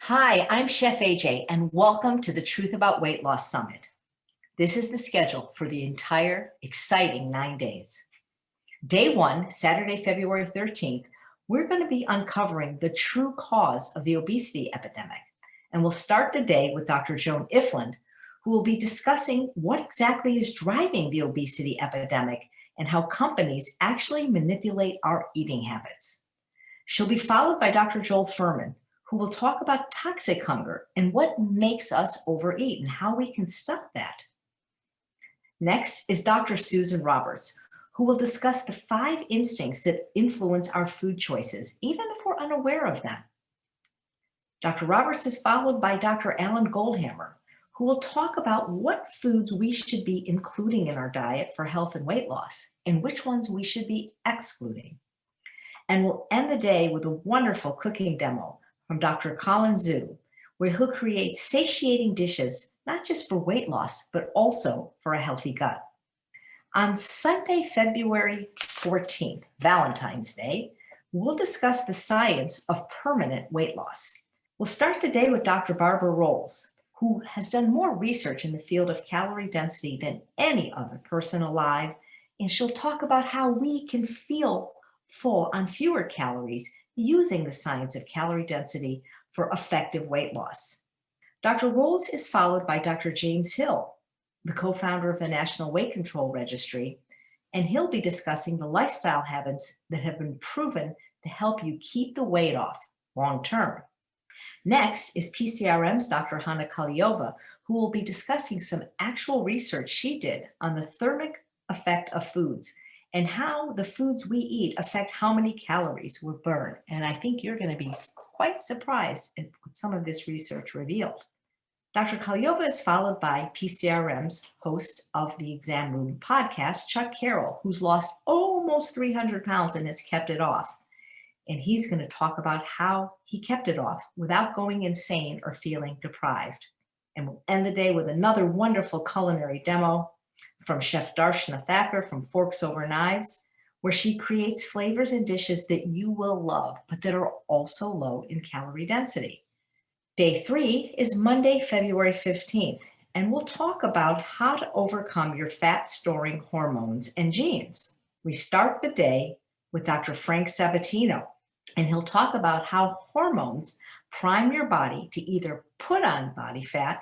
Hi, I'm Chef AJ, and welcome to the Truth About Weight Loss Summit. This is the schedule for the entire exciting 9 days. Day 1, Saturday, February 13th, we're going to be uncovering the true cause of the obesity epidemic. And we'll start the day with Dr. Joan Ifland, who will be discussing what exactly is driving the obesity epidemic and how companies actually manipulate our eating habits. She'll be followed by Dr. Joel Fuhrman, who will talk about toxic hunger and what makes us overeat and how we can stop that. Next is Dr. Susan Roberts, who will discuss the 5 instincts that influence our food choices, even if we're unaware of them. Dr. Roberts is followed by Dr. Alan Goldhammer, who will talk about what foods we should be including in our diet for health and weight loss, and which ones we should be excluding. And we'll end the day with a wonderful cooking demo from Dr. Colin Zhu, where he'll create satiating dishes, not just for weight loss, but also for a healthy gut. On Sunday, February 14th, Valentine's Day, we'll discuss the science of permanent weight loss. We'll start the day with Dr. Barbara Rolls, who has done more research in the field of calorie density than any other person alive, and she'll talk about how we can feel full on fewer calories using the science of calorie density for effective weight loss. Dr. Rolls is followed by Dr. James Hill, the co-founder of the National Weight Control Registry, and he'll be discussing the lifestyle habits that have been proven to help you keep the weight off long term. Next is PCRM's Dr. Hana Kaliova, who will be discussing some actual research she did on the thermic effect of foods and how the foods we eat affect how many calories we burn. And I think you're going to be quite surprised at what some of this research revealed. Dr. Kaliova is followed by PCRM's host of the Exam Room podcast, Chuck Carroll, who's lost almost 300 pounds and has kept it off. And he's going to talk about how he kept it off without going insane or feeling deprived. And we'll end the day with another wonderful culinary demo from Chef Darshana Thacker from Forks Over Knives, where she creates flavors and dishes that you will love, but that are also low in calorie density. Day 3 is Monday, February 15th, and we'll talk about how to overcome your fat-storing hormones and genes. We start the day with Dr. Frank Sabatino, and he'll talk about how hormones prime your body to either put on body fat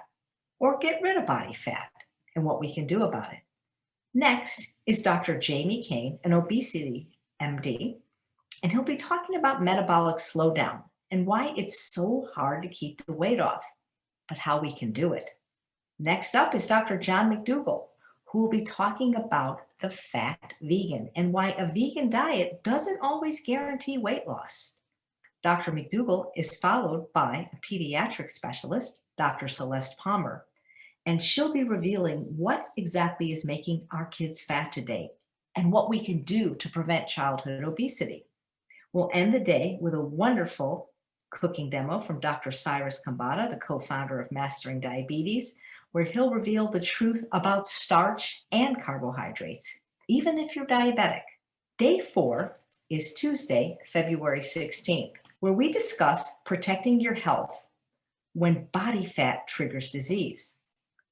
or get rid of body fat, and what we can do about it. Next is Dr. Jamie Kane, an obesity MD, and he'll be talking about metabolic slowdown and why it's so hard to keep the weight off, but how we can do it. Next up is Dr. John McDougall, who will be talking about the fat vegan and why a vegan diet doesn't always guarantee weight loss. Dr. McDougall is followed by a pediatric specialist, Dr. Celeste Palmer, and she'll be revealing what exactly is making our kids fat today and what we can do to prevent childhood obesity. We'll end the day with a wonderful cooking demo from Dr. Cyrus Kambata, the co-founder of Mastering Diabetes, where he'll reveal the truth about starch and carbohydrates, even if you're diabetic. Day 4 is Tuesday, February 16th, where we discuss protecting your health when body fat triggers disease.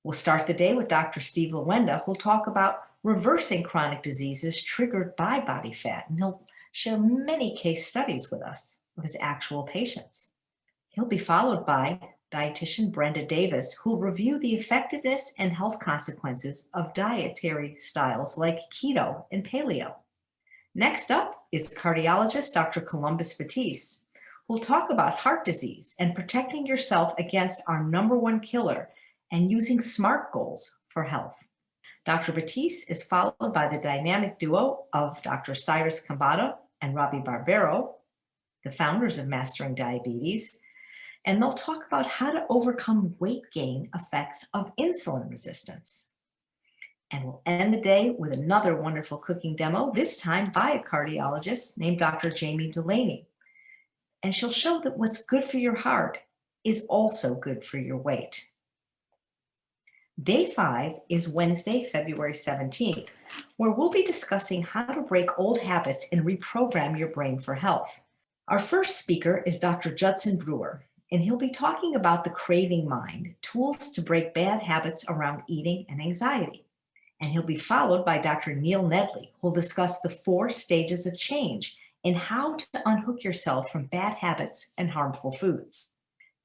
We'll start the day with Dr. Steve Lewenda, who'll talk about reversing chronic diseases triggered by body fat, and he'll share many case studies with us of his actual patients. He'll be followed by dietitian Brenda Davis, who'll review the effectiveness and health consequences of dietary styles like keto and paleo. Next up is cardiologist Dr. Columbus Batiste, who'll talk about heart disease and protecting yourself against our #1 killer and using SMART goals for health. Dr. Batiste is followed by the dynamic duo of Dr. Cyrus Kambata and Robbie Barbero, the founders of Mastering Diabetes, and they'll talk about how to overcome weight gain effects of insulin resistance. And we'll end the day with another wonderful cooking demo, this time by a cardiologist named Dr. Jamie Delaney. And she'll show that what's good for your heart is also good for your weight. Day 5 is Wednesday, February 17th, where we'll be discussing how to break old habits and reprogram your brain for health. Our first speaker is Dr. Judson Brewer, and he'll be talking about the craving mind, tools to break bad habits around eating and anxiety. And he'll be followed by Dr. Neil Nedley, who'll discuss the 4 stages of change and how to unhook yourself from bad habits and harmful foods.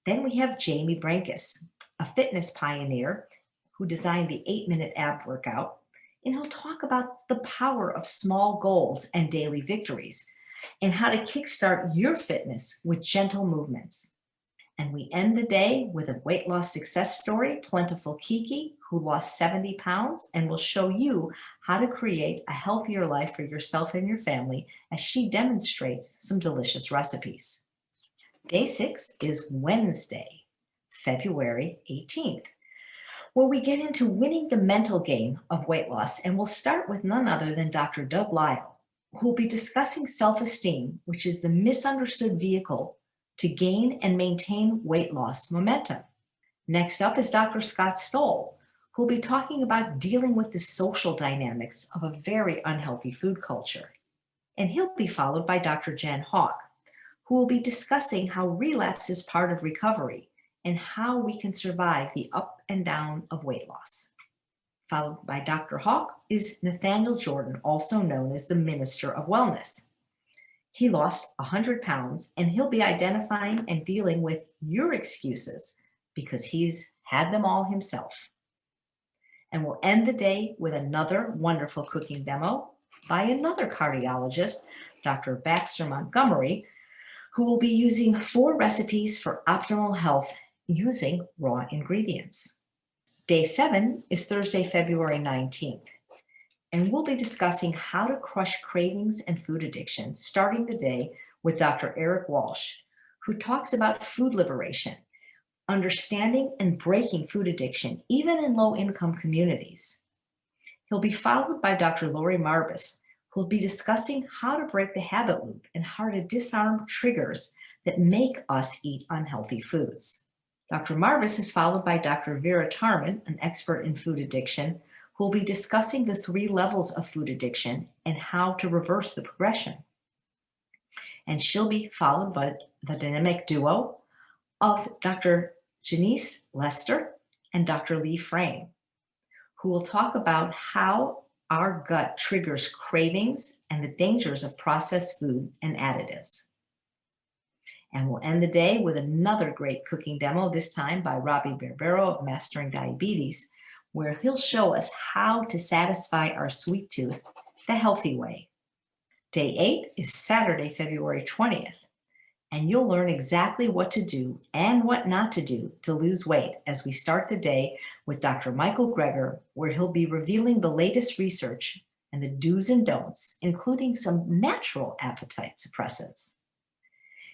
Then we have Jamie Brankus, a fitness pioneer who designed the 8-minute ab workout, and he'll talk about the power of small goals and daily victories and how to kickstart your fitness with gentle movements. And we end the day with a weight loss success story, Plentiful Kiki, who lost 70 pounds and will show you how to create a healthier life for yourself and your family as she demonstrates some delicious recipes. Day 6 is Wednesday, February 18th, where we get into winning the mental game of weight loss, and we'll start with none other than Dr. Doug Lyle, who will be discussing self-esteem, which is the misunderstood vehicle to gain and maintain weight loss momentum. Next up is Dr. Scott Stoll, who will be talking about dealing with the social dynamics of a very unhealthy food culture. And he'll be followed by Dr. Jen Hawk, who will be discussing how relapse is part of recovery and how we can survive the up and down of weight loss. Followed by Dr. Hawk is Nathaniel Jordan, also known as the Minister of Wellness. He lost 100 pounds, and he'll be identifying and dealing with your excuses because he's had them all himself. And we'll end the day with another wonderful cooking demo by another cardiologist, Dr. Baxter Montgomery, who will be using 4 recipes for optimal health using raw ingredients. Day 7 is Thursday, February 19th. And we'll be discussing how to crush cravings and food addiction, starting the day with Dr. Eric Walsh, who talks about food liberation, understanding and breaking food addiction, even in low-income communities. He'll be followed by Dr. Lori Marbus, who will be discussing how to break the habit loop and how to disarm triggers that make us eat unhealthy foods. Dr. Marbus is followed by Dr. Vera Tarman, an expert in food addiction, who will be discussing the 3 levels of food addiction and how to reverse the progression. And she'll be followed by the dynamic duo of Dr. Janice Lester and Dr. Lee Frame, who will talk about how our gut triggers cravings and the dangers of processed food and additives. And we'll end the day with another great cooking demo, this time by Robbie Barbero of Mastering Diabetes, where he'll show us how to satisfy our sweet tooth the healthy way. Day 8 is Saturday, February 20th, and you'll learn exactly what to do and what not to do to lose weight as we start the day with Dr. Michael Greger, where he'll be revealing the latest research and the do's and don'ts, including some natural appetite suppressants.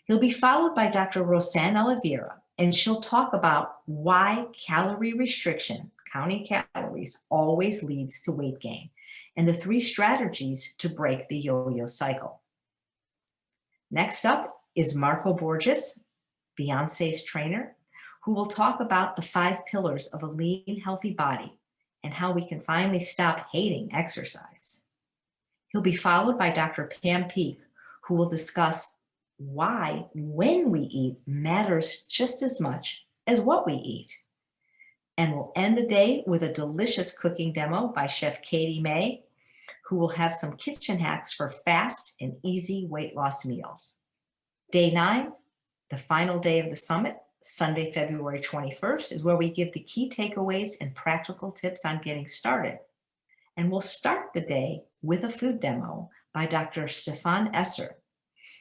He'll be followed by Dr. Rosanne Oliveira, and she'll talk about why calorie restriction, counting calories, always leads to weight gain, and the 3 strategies to break the yo-yo cycle. Next up is Marco Borges, Beyonce's trainer, who will talk about the 5 pillars of a lean, healthy body and how we can finally stop hating exercise. He'll be followed by Dr. Pam Peek, who will discuss why when we eat matters just as much as what we eat. And we'll end the day with a delicious cooking demo by Chef Katie May, who will have some kitchen hacks for fast and easy weight loss meals. Day 9, the final day of the summit, Sunday, February 21st, is where we give the key takeaways and practical tips on getting started. And we'll start the day with a food demo by Dr. Stefan Esser,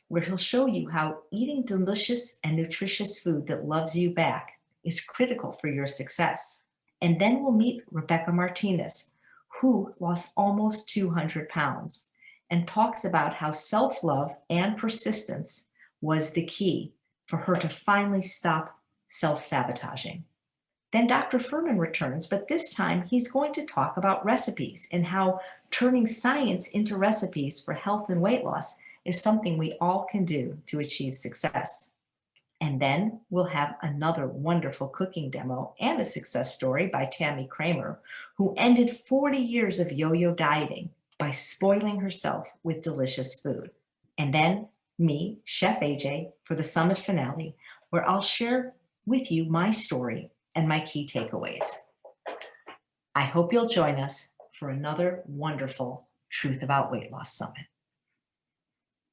where he'll show you how eating delicious and nutritious food that loves you back is critical for your success. And then we'll meet Rebecca Martinez, who lost almost 200 pounds and talks about how self-love and persistence was the key for her to finally stop self-sabotaging. Then Dr. Furman returns, but this time he's going to talk about recipes and how turning science into recipes for health and weight loss is something we all can do to achieve success. And then we'll have another wonderful cooking demo and a success story by Tammy Kramer, who ended 40 years of yo-yo dieting by spoiling herself with delicious food. And then me, Chef AJ, for the summit finale, where I'll share with you my story and my key takeaways. I hope you'll join us for another wonderful Truth About Weight Loss Summit.